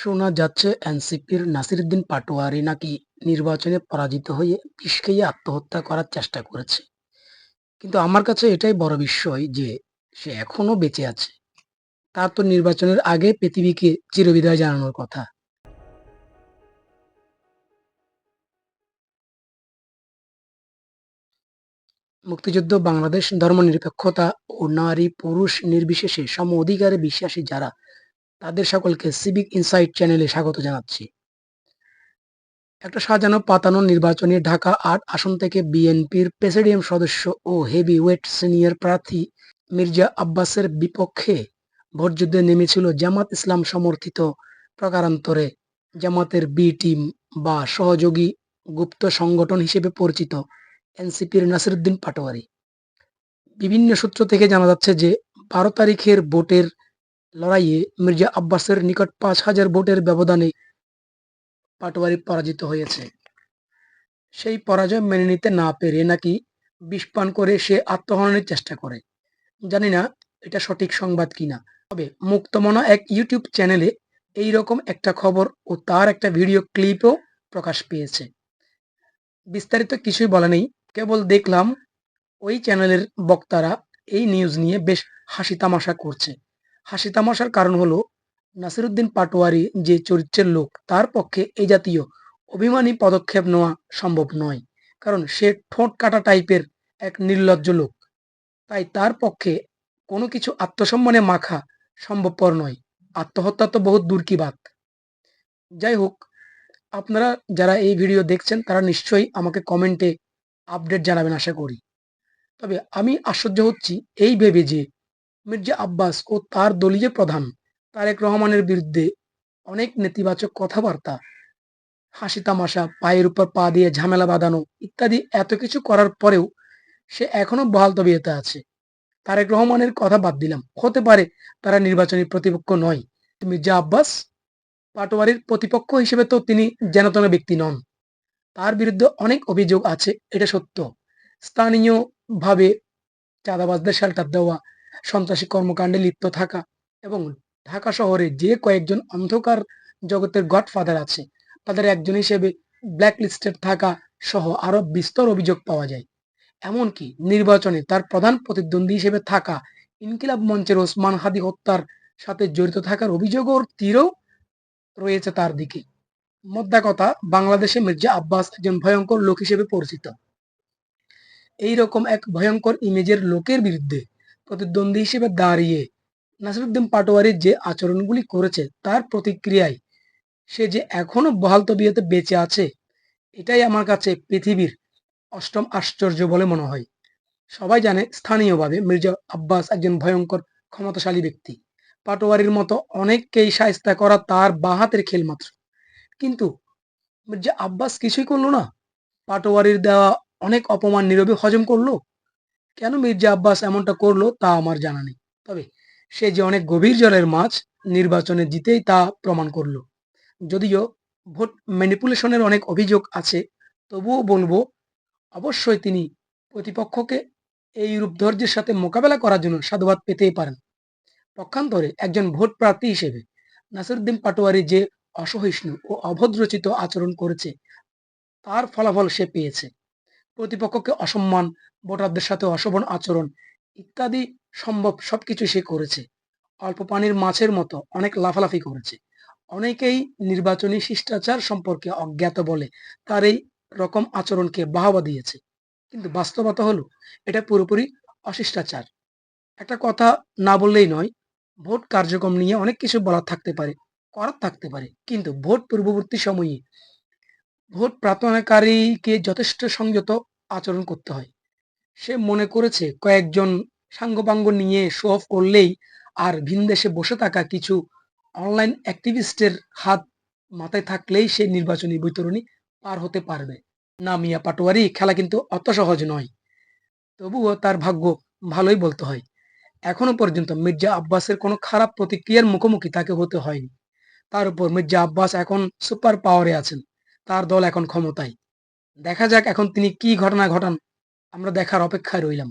শোনা যাচ্ছে এনসিপির নাসিরুদ্দিন পাটোয়ারি নাকি নির্বাচনে পরাজিত হয়ে বিষ খেয়ে আত্মহত্যা করার চেষ্টা করেছে। কিন্তু আমার কাছে এটাই বড় বিস্ময় যে সে এখনো বেঁচে আছে। তার তো নির্বাচনের আগে পৃথিবীকে চিরবিদায় জানানোর কথা। মুক্তিযুদ্ধ, বাংলাদেশ, ধর্মনিরপেক্ষতা ও নারী পুরুষ নির্বিশেষে সম অধিকারে বিশ্বাসী যারা, তাদের সকলকে সিভিক ইনসাইট চ্যানেলে স্বাগত জানাচ্ছি। একটা সাজানো পাতানো নির্বাচনে ঢাকা ৮ আসন থেকে বিএনপির প্রেসিডিয়াম সদস্য ও হেভিওয়েট সিনিয়র প্রার্থী মির্জা আব্বাসের বিপক্ষে ভোটযুদ্ধে নেমেছিল জামাত ইসলাম সমর্থিত প্রকারান্তরে জামাতের বি টিম বা সহযোগী গুপ্ত সংগঠন হিসেবে পরিচিত এনসিপির নাসিরুদ্দিন পাটোয়ারি। বিভিন্ন সূত্র থেকে জানা যাচ্ছে যে ১২ তারিখের ভোটের লড়াইয়ে মির্জা আব্বাসের নিকট ৫,০০০ ভোটের ব্যবধানে পাটোয়ারি পরাজিত হয়েছে। সেই পরাজয় মেনে নিতে না পেরে নাকি বিষ পান করে সে আত্মহননের চেষ্টা করে। জানি না এটা সঠিক সংবাদ কিনা। তবে মুক্তমনা এক ইউটিউব চ্যানেলে এইরকম একটা খবর ও তার একটা ভিডিও ক্লিপও প্রকাশ পেয়েছে। বিস্তারিত কিছুই বলা নেই। কেবল দেখলাম ওই চ্যানেলের বক্তারা এই নিউজ নিয়ে বেশ হাসি তামাশা করছে। হাসি তামাশার কারণ হলো নাসিরুদ্দিন পাটোয়ারি যে চরিত্রের লোক, তার পক্ষে এই জাতীয় অভিমানী পদক্ষেপ নেওয়া সম্ভব নয়। কারণ সে ঠোঁট কাটা টাইপের এক নির্লজ্জ লোক। তাই তার পক্ষে কোনো কিছু আত্মসম্মানে মাখা সম্ভবপর নয়। আত্মহত্যা তো বহুত দূর কি বাত। যাই হোক, আপনারা যারা এই ভিডিও দেখছেন তারা নিশ্চয়ই আমাকে কমেন্টে আপডেট জানাবেন আশা করি। তবে আমি আশ্চর্য হচ্ছি এই ভেবে যে মির্জা আব্বাস ও তার দলীয় প্রধান তারেক রহমানের বিরুদ্ধে অনেক নেতিবাচক কথাবার্তা, হাসি তামাশা, পায়ের উপর পা দিয়ে ঝামেলা বাঁধানো ইত্যাদি এত কিছু করার পরেও সে এখনো বহাল তবিয়তে আছে। তারেক রহমানের কথা বাদ দিলাম, হতে পারে তারা নির্বাচনী প্রতিপক্ষ নয়। মির্জা আব্বাস পাটোয়ারির প্রতিপক্ষ হিসেবে তো তিনি যেনতেন ব্যক্তি নন। তার বিরুদ্ধে অনেক অভিযোগ আছে, এটা সত্য। স্থানীয়ভাবে চাঁদাবাজদের শেল্টার দেওয়া, সন্ত্রাসী কর্মকাণ্ডে লিপ্ত থাকা এবং ঢাকা শহরে যে কয়েকজন অন্ধকার জগতের গডফাদার আছে তাদের একজন হিসেবে ব্ল্যাক লিস্টেড থাকা সহ আরো বিস্তর অভিযোগ পাওয়া যায়। এমনকি নির্বাচনে তার প্রধান প্রতিদ্বন্দ্বী হিসেবে থাকা ইনকিলাব মঞ্চের ওসমান হাদি হত্যার সাথে জড়িত থাকার অভিযোগও তীরও রয়েছে তার দিকে। মোদ্দা কথা, বাংলাদেশে মির্জা আব্বাস একজন ভয়ঙ্কর লোক হিসেবে পরিচিত। এইরকম এক ভয়ঙ্কর ইমেজের লোকের বিরুদ্ধে প্রতিদ্বন্দ্বী হিসেবে দাঁড়িয়ে নাসিরুদ্দিন পাটোয়ারি যে আচরণগুলি করেছে তার প্রতিক্রিয়ায় সে যে এখনো বহাল তবিয়তে বেঁচে আছে, এটাই আমার কাছে পৃথিবীর অষ্টম আশ্চর্য বলে মনে হয়। সবাই জানে স্থানীয়ভাবে মির্জা আব্বাস একজন ভয়ঙ্কর ক্ষমতাশালী ব্যক্তি। পাটোয়ারির মতো অনেককেই শায়েস্তা করা তার বাঁ হাতের খেল মাত্র। কিন্তু মির্জা আব্বাস কিছুই করলো না। পাটোয়ারির দেওয়া অনেক অপমান নীরবে হজম করলো। কেন মির্জা আব্বাস এমনটা করলো তা আমার জানা নেই। তবে সে যে অনেক গভীর জলের মাছ, নির্বাচনে জিতেই তা প্রমাণ করলো। যদিও ভোট ম্যানিপুলেশনের অনেক অভিযোগ আছে, তবুও বলবো অবশ্যই তিনি প্রতিপক্ষকে এই রূপধর্যের সাথে মোকাবেলা করার জন্য সাধুবাদ পেতেই পারেন। পক্ষান্তরে একজন ভোট প্রার্থী হিসেবে নাসিরুদ্দিন পাটোয়ারি যে অসহিষ্ণু ও অভদ্রচিত আচরণ করেছে তার ফলাফল সে পেয়েছে। প্রতিপক্ষকে অসম্মান, ভোটারদের সাথে অশোভন আচরণ ইত্যাদি সম্ভব সবকিছু সে করেছে। অল্প পানির মাছের মতো অনেক লাফালাফি করেছে। অনেকেই নির্বাচনী শিষ্টাচার সম্পর্কে অজ্ঞাত বলে তার এই রকম আচরণকে বাহবা দিয়েছে। কিন্তু বাস্তবতা হলো এটা পুরোপুরি অশিষ্টাচার। একটা কথা না বললেই নয়, ভোট কার্যক্রম নিয়ে অনেক কিছু বলার থাকতে পারে, করার থাকতে পারে। কিন্তু ভোট পূর্ববর্তী সময়ে ভোট প্রার্থনাকারীকে যথেষ্ট সংযত আচরণ করতে হয়। সে মনে করেছে কয়েকজন সাঙ্গপাঙ্গ নিয়ে শো অফ করলেই আর ভিনদেশে বসে থাকা কিছু অনলাইন অ্যাক্টিভিস্টের হাত মাথায় থাকলেই সে নির্বাচনী বৈতরণী পার হতে পারবে। না মিয়া পাটোয়ারি, খেলা কিন্তু অত সহজ নয়। তবুও তার ভাগ্য ভালোই বলতে হয়। এখনো পর্যন্ত মির্জা আব্বাসের কোনো খারাপ প্রতিক্রিয়ার মুখোমুখি তাকে হতে হয়নি। তার উপর মির্জা আব্বাস এখন সুপার পাওয়ারে আছেন। তার দল এখন ক্ষমতায়। দেখা যাক এখন তিনি কি ঘটনা ঘটান, আমরা দেখার অপেক্ষায় রইলাম।